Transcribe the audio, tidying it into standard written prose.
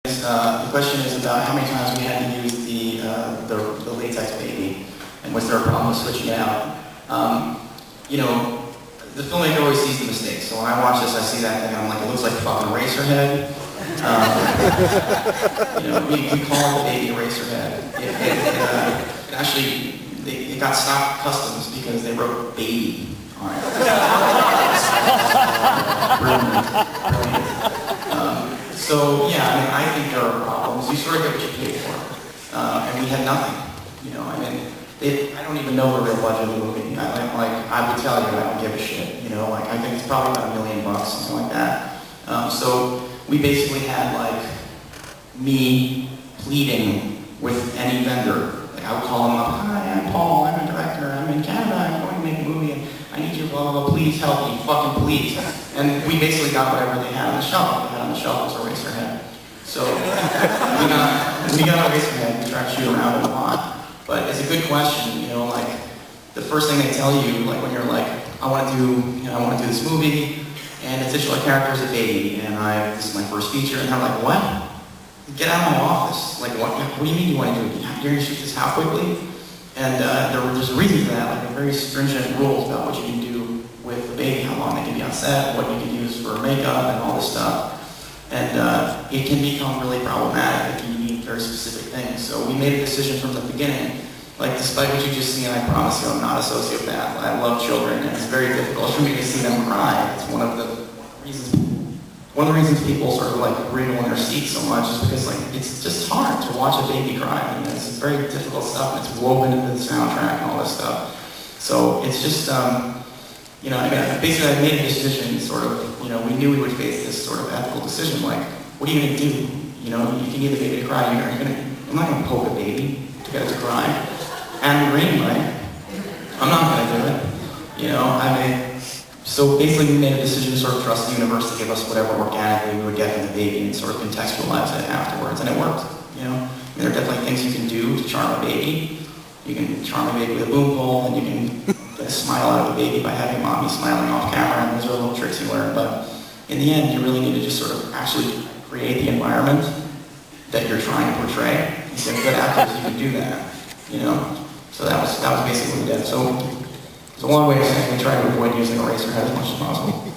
The question is about how many times we had to use the latex baby, and was there a problem with switching it out? You know, the filmmaker always sees the mistakes. So when I watch this, I see that thing, and I'm like, it looks like fucking Eraserhead. You know, we call the baby Eraserhead. It actually, it got stopped customs because they wrote baby on it. Brilliant. So yeah, I mean, I think there are problems. You sort of get what you pay for, and we had nothing. You know, I mean, I don't even know the real budget of the movie. I would tell you, I don't give a shit. You know, like I think it's probably about $1 million, something like that. So we basically had like me pleading with any vendor. Like I would call them up, hi, I'm Paul, I'm a director, I'm in Canada, I'm going to make a movie, and I need you, blah, blah, blah, please help me, fucking please. And we basically got whatever they had on the shelf. What they had on the shelf was Eraserhead. So we got Eraserhead, we tried to shoot around it a lot. But it's a good question, you know, like the first thing they tell you, like when you're like, I want to do this movie, and the titular character is a baby, and this is my first feature, and they're like, what? Get out of my office. Like, what do you mean you want to do it? You're going to shoot this how quickly? And there's a reason for that, like very stringent rules about what you can do with the baby, how long they can be on set, what you can use for makeup, and all this stuff. And it can become really problematic if you need very specific things. So we made a decision from the beginning, like despite what you just seen, I promise you I'm not a sociopath. I love children, and it's very difficult for me to see them cry. It's one of the reasons people sort of like wriggle in their seats so much is because like it's just hard to watch a baby cry. I mean, it's very difficult stuff, and it's woven into the soundtrack and all this stuff. So it's just, you know, I mean, basically I made a decision sort of, you know, we knew we would face this sort of ethical decision, like, what are you going to do? You know, you can get the baby to cry, I'm not going to poke a baby to get it to cry. Adam Green, right? I'm not going to do it. You know, I mean, so basically we made a decision to sort of trust the universe to give us whatever organically we would get from the baby and sort of contextualize it afterwards, and it worked, you know? I mean, there are definitely things you can do to charm a baby. You can charm a baby with a boom pole, and you can get a smile out of the baby by having mommy smiling off camera, and those are little tricks you learn, but in the end, you really need to just sort of actually create the environment that you're trying to portray. If you have good actors, you can do that, you know? So that was basically what we did. So it's a long way of saying we try to avoid using Eraserhead as much as possible.